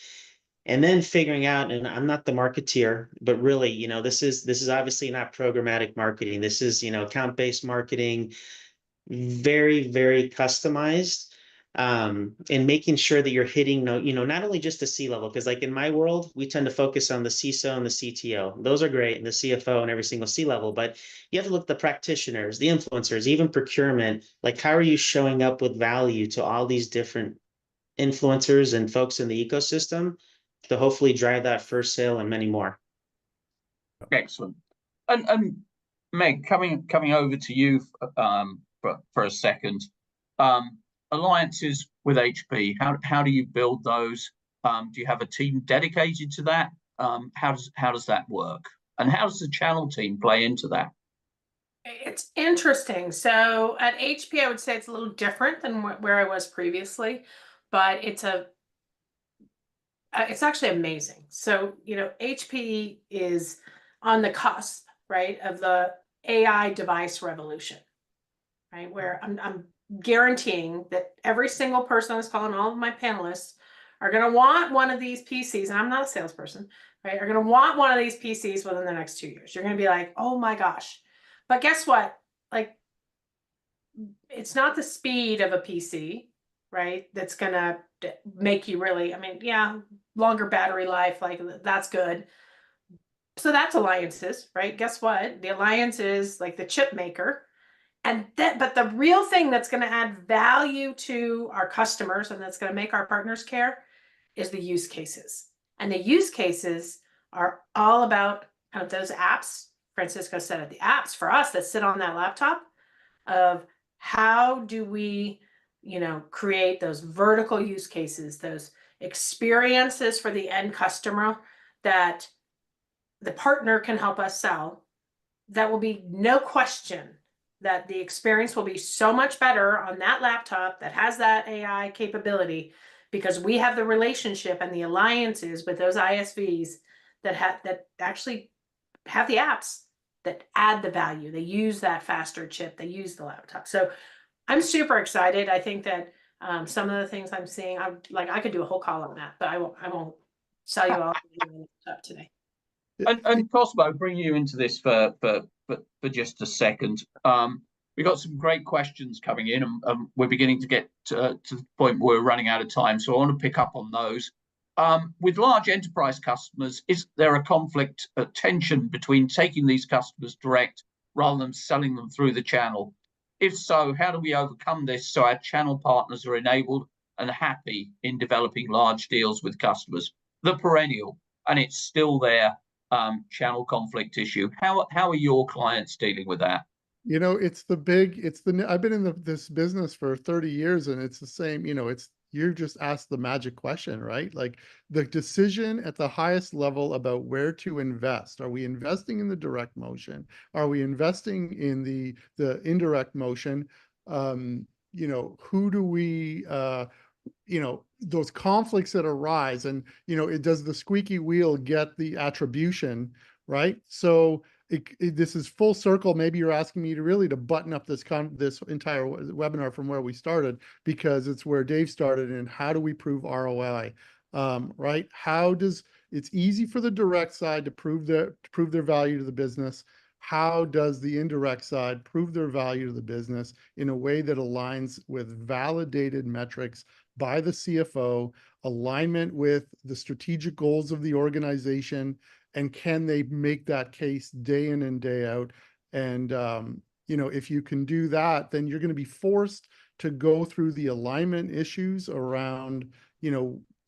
And then figuring out, and I'm not the marketeer, but really, you know, this is obviously not programmatic marketing. This is, you know, account-based marketing, very, very customized, and making sure that you're hitting, you know, not only just the C-level, because like in my world, we tend to focus on the CISO and the CTO. Those are great, and the CFO and every single C-level, but you have to look at the practitioners, the influencers, even procurement. Like, how are you showing up with value to all these different influencers and folks in the ecosystem to hopefully drive that first sale and many more. Excellent. And Meg, coming over to you for a second. Alliances with HP, how do you build those? Do you have a team dedicated to that? How does that work? And how does the channel team play into that? It's interesting. So at HP, I would say it's a little different than where I was previously, but it's actually amazing. So, HP is on the cusp, right, of the AI device revolution, right? Where I'm guaranteeing that every single person on this call and all of my panelists are going to want one of these PCs, and I'm not a salesperson, right? Are going to want one of these PCs within the next 2 years. You're going to be like, oh my gosh. But guess what? Like, it's not the speed of a PC, right? That's going to make you really, I mean, yeah, longer battery life, like that's good. So that's alliances, right? Guess what? The alliance is like the chip maker. But the real thing that's going to add value to our customers and that's going to make our partners care is the use cases. And the use cases are all about kind of those apps. Francisco said it, the apps for us that sit on that laptop of how do we, create those vertical use cases, those experiences for the end customer that the partner can help us sell. That will be no question that the experience will be so much better on that laptop that has that AI capability because we have the relationship and the alliances with those ISVs that actually have the apps that add the value. They use that faster chip. They use the laptop. So I'm super excited. I think that some of the things I'm seeing, I could do a whole call on that, but I won't sell you all up today. And Cosmo, bring you into this for just a second. We've got some great questions coming in, and we're beginning to get to the point where we're running out of time. So I want to pick up on those. With large enterprise customers, is there a conflict, a tension between taking these customers direct rather than selling them through the channel? If so, how do we overcome this so our channel partners are enabled and happy in developing large deals with customers? The perennial, and it's still there, channel conflict issue. How are your clients dealing with that? I've been in this business for 30 years and it's the same, you just asked the magic question, right? Like the decision at the highest level about where to invest. Are we investing in the direct motion? Are we investing in the indirect motion? Who do we, those conflicts that arise and, does the squeaky wheel get the attribution, right? So this is full circle. Maybe you're asking me to button up this entire webinar from where we started, because it's where Dave started. And how do we prove ROI, right? It's easy for the direct side to prove their value to the business. How does the indirect side prove their value to the business in a way that aligns with validated metrics by the CFO, alignment with the strategic goals of the organization, and can they make that case day in and day out? And, if you can do that, then you're going to be forced to go through the alignment issues around,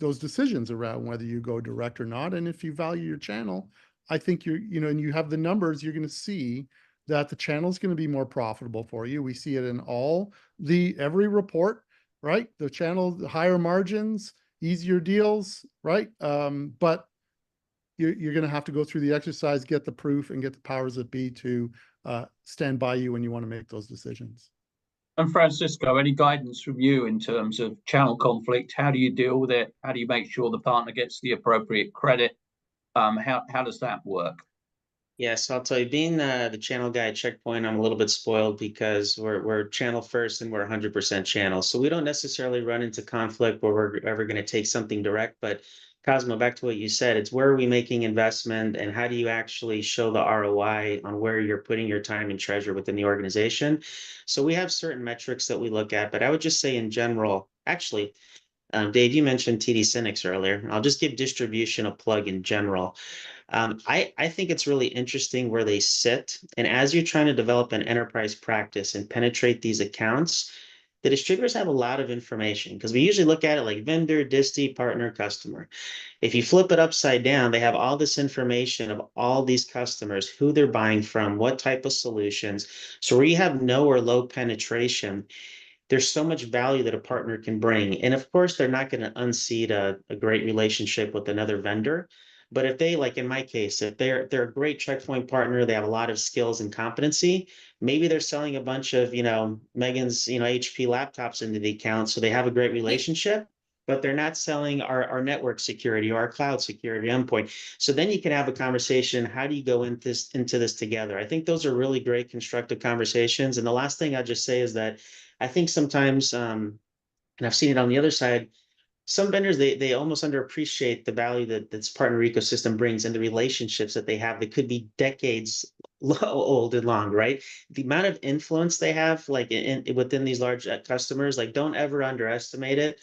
those decisions around whether you go direct or not. And if you value your channel, I think and you have the numbers, you're going to see that the channel is going to be more profitable for you. We see it in every report, right? The channel, the higher margins, easier deals, right? But you're going to have to go through the exercise, get the proof, and get the powers that be to stand by you when you want to make those decisions. And Francisco, any guidance from you in terms of channel conflict? How do you deal with it? How do you make sure the partner gets the appropriate credit? How does that work? Yes, I'll tell you, being the channel guy at Checkpoint, I'm a little bit spoiled because we're channel first and we're 100% channel. So we don't necessarily run into conflict where we're ever going to take something direct. But Cosmo, back to what you said, it's where are we making investment and how do you actually show the ROI on where you're putting your time and treasure within the organization? So we have certain metrics that we look at, but I would just say in general, actually, Dave, you mentioned TD Synnex earlier. I'll just give distribution a plug in general. I think it's really interesting where they sit. And as you're trying to develop an enterprise practice and penetrate these accounts, The distributors have a lot of information because we usually look at it like vendor, distie, partner, customer. If you flip it upside down, they have all this information of all these customers, who they're buying from, what type of solutions. So where you have no or low penetration, there's so much value that a partner can bring. And of course, they're not going to unseat a great relationship with another vendor. But if they, like in my case, if they're a great checkpoint partner, they have a lot of skills and competency, maybe they're selling a bunch of, Megan's, HP laptops into the account. So they have a great relationship, but they're not selling our network security or our cloud security endpoint. So then you can have a conversation. How do you go into this together? I think those are really great constructive conversations. And the last thing I'll just say is that I think sometimes, and I've seen it on the other side, some vendors, they almost underappreciate the value that this partner ecosystem brings and the relationships that they have that could be decades old and long, right? The amount of influence they have, like within these large customers, like don't ever underestimate it.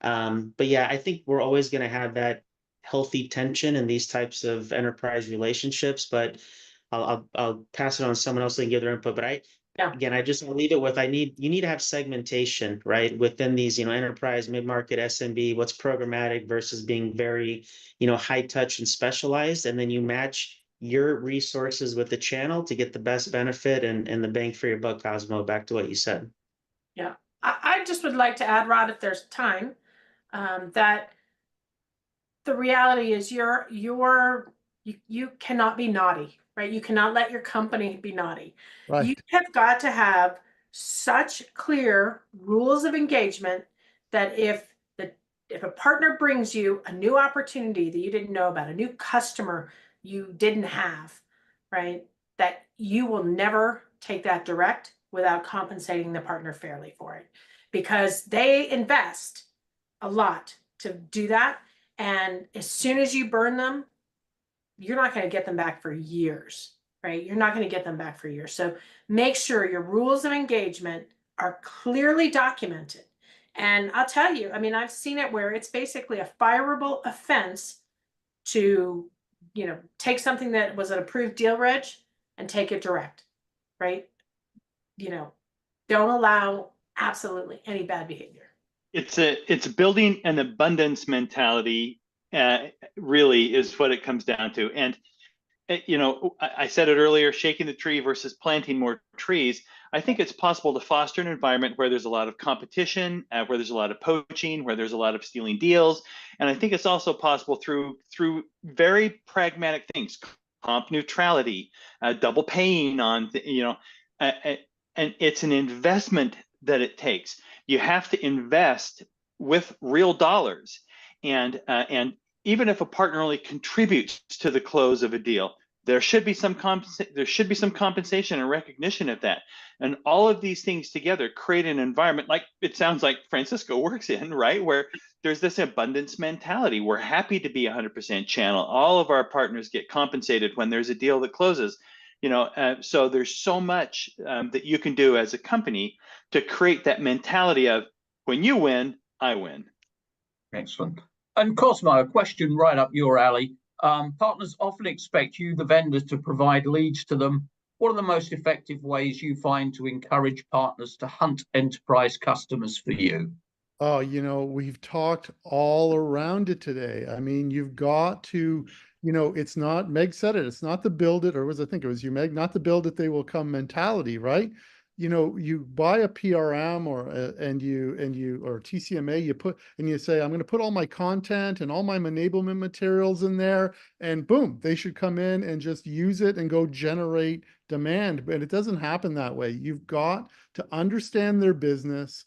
But yeah, I think we're always going to have that healthy tension in these types of enterprise relationships. But I'll pass it on to someone else and give their input. But again, I'll leave it with you need to have segmentation, right? Within these, enterprise, mid-market, SMB, what's programmatic versus being very, high touch and specialized. And then you match your resources with the channel to get the best benefit and the bang for your buck, Cosmo, back to what you said. Yeah. I just would like to add, Rod, if there's time, that the reality is you cannot be naughty, right? You cannot let your company be naughty. Right. You have got to have such clear rules of engagement that if a partner brings you a new opportunity that you didn't know about, a new customer you didn't have, right, that you will never take that direct without compensating the partner fairly for it, because they invest a lot to do that. And as soon as you burn them, you're not going to get them back for years, right? You're not going to get them back for years. So make sure your rules of engagement are clearly documented. And I'll tell you, I mean, I've seen it where it's basically a fireable offense to, take something that was an approved deal reg and take it direct, right? Don't allow absolutely any bad behavior. It's building an abundance mentality, really is what it comes down to. And I said it earlier, shaking the tree versus planting more trees. I think it's possible to foster an environment where there's a lot of competition, where there's a lot of poaching, where there's a lot of stealing deals. And I think it's also possible through very pragmatic things, comp neutrality, double paying on, and it's an investment that it takes. You have to invest with real dollars, and even if a partner only contributes to the close of a deal, there should be some compensation and recognition of that. And all of these things together create an environment like it sounds like Francisco works in, right? Where there's this abundance mentality. We're happy to be 100% channel. All of our partners get compensated when there's a deal that closes. So there's so much that you can do as a company to create that mentality of when you win, I win. Excellent. And Cosmo, a question right up your alley. Partners often expect you, the vendors, to provide leads to them. What are the most effective ways you find to encourage partners to hunt enterprise customers for you? Oh, we've talked all around it today. I mean, you've got to, it's not, Meg said it, it's not the build it, or I think it was you, Meg, not the build it, they will come mentality, right? You buy a PRM or TCMA, you say, I'm going to put all my content and all my enablement materials in there, and boom, they should come in and just use it and go generate demand. But it doesn't happen that way. You've got to understand their business,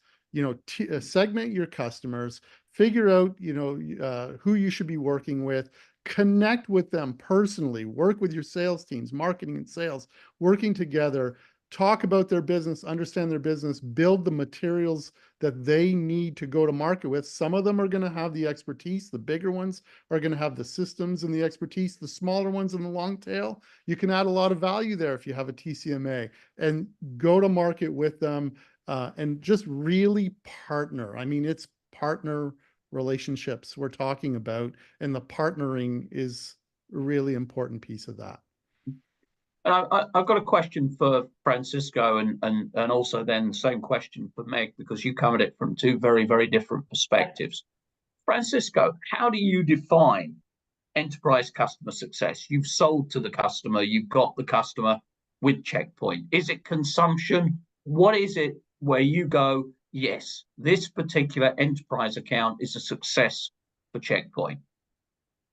segment your customers, figure out, who you should be working with, connect with them personally, work with your sales teams, marketing and sales, working together, talk about their business, understand their business, build the materials that they need to go to market with. Some of them are going to have the expertise. The bigger ones are going to have the systems and the expertise. The smaller ones in the long tail, you can add a lot of value there if you have a TCMA, and go to market with them and just really partner. I mean, it's partner relationships we're talking about, and the partnering is a really important piece of that. I've got a question for Francisco and also then the same question for Meg, because you covered it from two very, very different perspectives. Francisco, how do you define enterprise customer success? You've sold to the customer, you've got the customer with Checkpoint. Is it consumption? What is it where you go, yes, this particular enterprise account is a success for Checkpoint?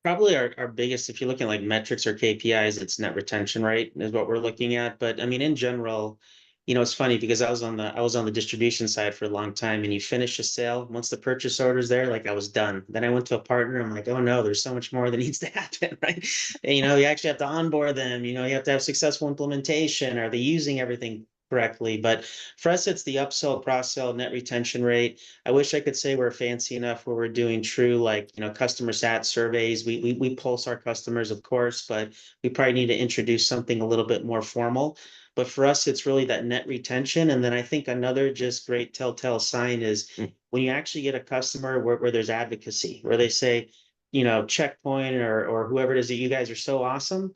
Probably our biggest, if you're looking at like metrics or KPIs, it's net retention rate is what we're looking at. But I mean, in general, it's funny because I was on the distribution side for a long time, and you finish a sale, once the purchase order's there, like I was done. Then I went to a partner, I'm like, oh no, there's so much more that needs to happen, right? And, you actually have to onboard them, you have to have successful implementation. Are they using everything correctly? But for us, it's the upsell, cross-sell, net retention rate. I wish I could say we're fancy enough where we're doing true, like, customer sat surveys. We pulse our customers, of course, but we probably need to introduce something a little bit more formal. But for us, it's really that net retention. And then I think another just great telltale sign is when you actually get a customer where there's advocacy, where they say, Checkpoint or whoever it is that you guys are so awesome,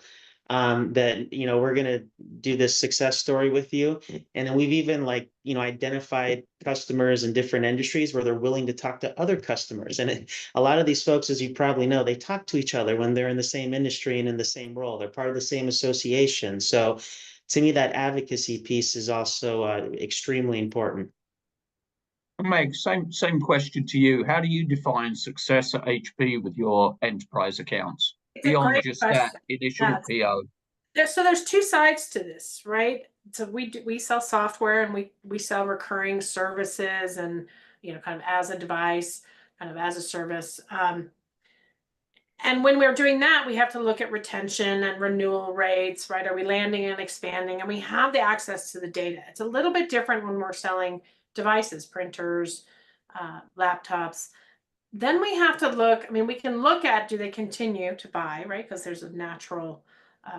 that, we're going to do this success story with you. And then we've even identified customers in different industries where they're willing to talk to other customers. And a lot of these folks, as you probably know, they talk to each other when they're in the same industry and in the same role. They're part of the same association. So to me, that advocacy piece is also extremely important. Meg, same question to you. How do you define success at HP with your enterprise accounts beyond just that initial PO? So there's two sides to this, right? So we sell software and we sell recurring services and kind of as a device, kind of as a service. And when we're doing that, we have to look at retention and renewal rates, right? Are we landing and expanding? And we have the access to the data. It's a little bit different when we're selling devices, printers, laptops. Then we have to look, we can look at, do they continue to buy, right? Because there's a natural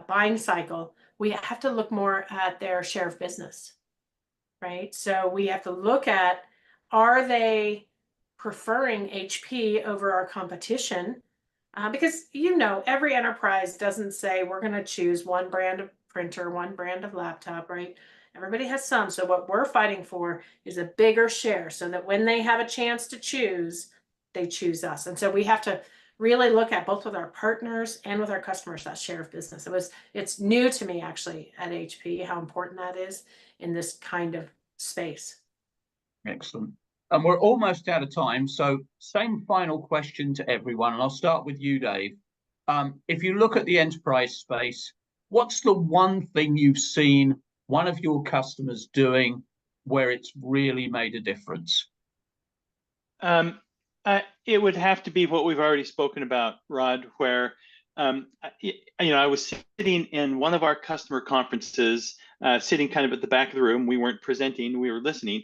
buying cycle. We have to look more at their share of business, right? So we have to look at, are they preferring HP over our competition? Because every enterprise doesn't say we're going to choose one brand of printer, one brand of laptop, right? Everybody has some. So what we're fighting for is a bigger share so that when they have a chance to choose, they choose us. And so we have to really look at both with our partners and with our customers, that share of business. It's new to me actually at HP, how important that is in this kind of space. Excellent. And we're almost out of time. So same final question to everyone. And I'll start with you, Dave. If you look at the enterprise space, what's the one thing you've seen one of your customers doing where it's really made a difference? It would have to be what we've already spoken about, Rod, where I was sitting in one of our customer conferences, sitting kind of at the back of the room. We weren't presenting, we were listening.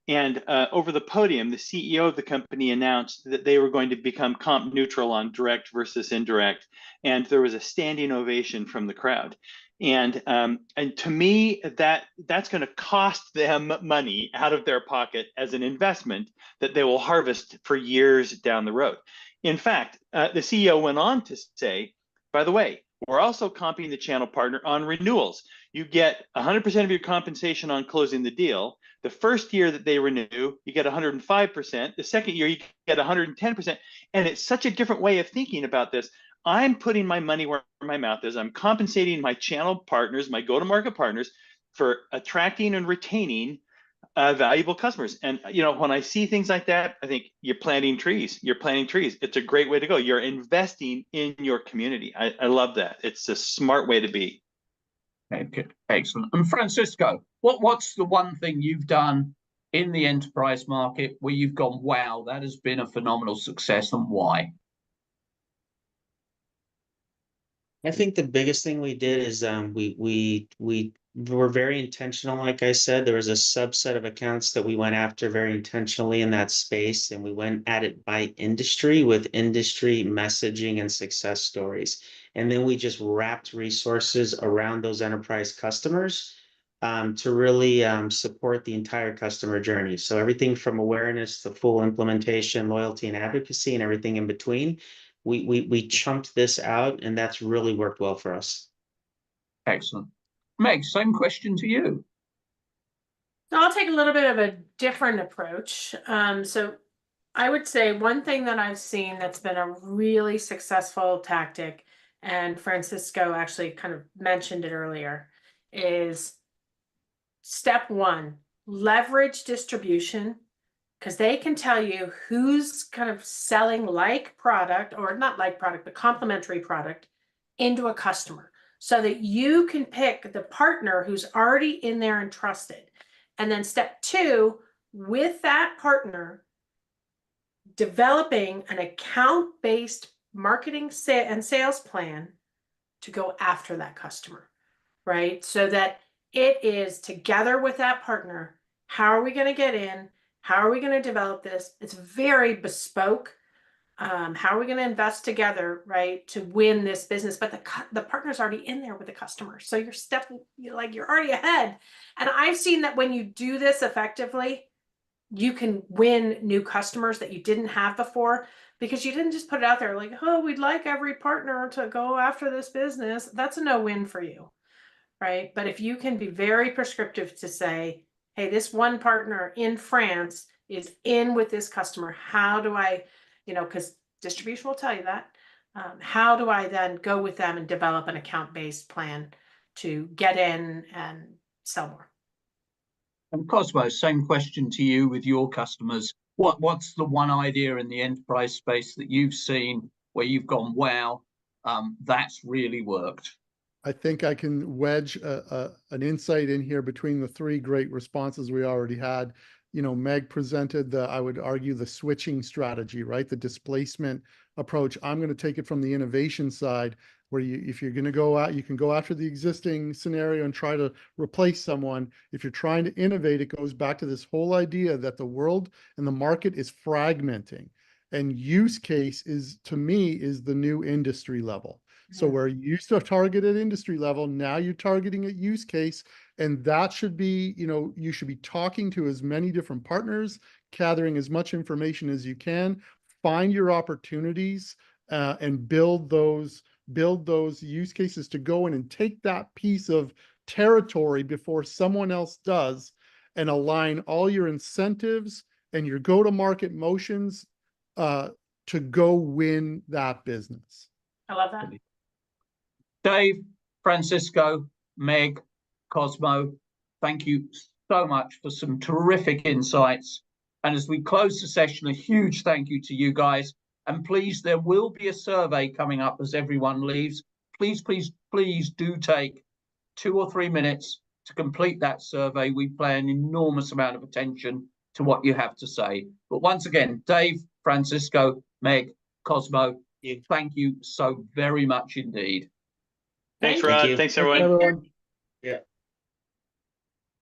And over the podium, the CEO of the company announced that they were going to become comp neutral on direct versus indirect. And there was a standing ovation from the crowd. And to me, that's going to cost them money out of their pocket as an investment that they will harvest for years down the road. In fact, the CEO went on to say, by the way, we're also comping the channel partner on renewals. You get 100% of your compensation on closing the deal. The first year that they renew, you get 105%. The second year, you get 110%. And it's such a different way of thinking about this. I'm putting my money where my mouth is. I'm compensating my channel partners, my go-to-market partners, for attracting and retaining valuable customers. And when I see things like that, I think you're planting trees. You're planting trees. It's a great way to go. You're investing in your community. I love that. It's a smart way to be. Okay, excellent. And Francisco, what's the one thing you've done in the enterprise market where you've gone, wow, that has been a phenomenal success, and why? I think the biggest thing we did is we were very intentional. Like I said, there was a subset of accounts that we went after very intentionally in that space, and we went at it by industry with industry messaging and success stories. And then we just wrapped resources around those enterprise customers to really support the entire customer journey. So everything from awareness to full implementation, loyalty and advocacy, and everything in between. We chunked this out, and that's really worked well for us. Excellent. Meg, same question to you. So I'll take a little bit of a different approach. So I would say one thing that I've seen that's been a really successful tactic, and Francisco actually kind of mentioned it earlier, is step one, leverage distribution, because they can tell you who's kind of selling like product, or not like product, but complementary product into a customer, so that you can pick the partner who's already in there and trusted. And then step two, with that partner, developing an account-based marketing and sales plan to go after that customer, right? So that it is together with that partner, how are we going to get in? How are we going to develop this? It's very bespoke. How are we going to invest together, right, to win this business? But the partner's already in there with the customer, so you're already ahead. And I've seen that when you do this effectively, you can win new customers that you didn't have before, because you didn't just put it out there like, oh, we'd like every partner to go after this business. That's a no-win for you, right? But if you can be very prescriptive to say, hey, this one partner in France is in with this customer, how do I, because distribution will tell you that, how do I then go with them and develop an account-based plan to get in and sell more? And Cosmo, same question to you with your customers. What's the one idea in the enterprise space that you've seen where you've gone, wow, that's really worked? I think I can wedge an insight in here between the three great responses we already had. Meg presented I would argue, the switching strategy, right? The displacement approach. I'm going to take it from the innovation side, where if you're going to go out, you can go after the existing scenario and try to replace someone. If you're trying to innovate, it goes back to this whole idea that the world and the market is fragmenting. And use case to me, is the new industry level. So where you used to target at industry level, now you're targeting at use case. And that should be, you should be talking to as many different partners, gathering as much information as you can, find your opportunities, and build those use cases to go in and take that piece of territory before someone else does, and align all your incentives and your go-to-market motions to go win that business. I love that. Dave, Francisco, Meg, Cosmo, thank you so much for some terrific insights. And as we close the session, a huge thank you to you guys. And please, there will be a survey coming up as everyone leaves. Please, please, please do take 2 or 3 minutes to complete that survey. We pay an enormous amount of attention to what you have to say. But once again, Dave, Francisco, Meg, Cosmo, thank you so very much indeed. Thanks, Rod. Thanks, everyone.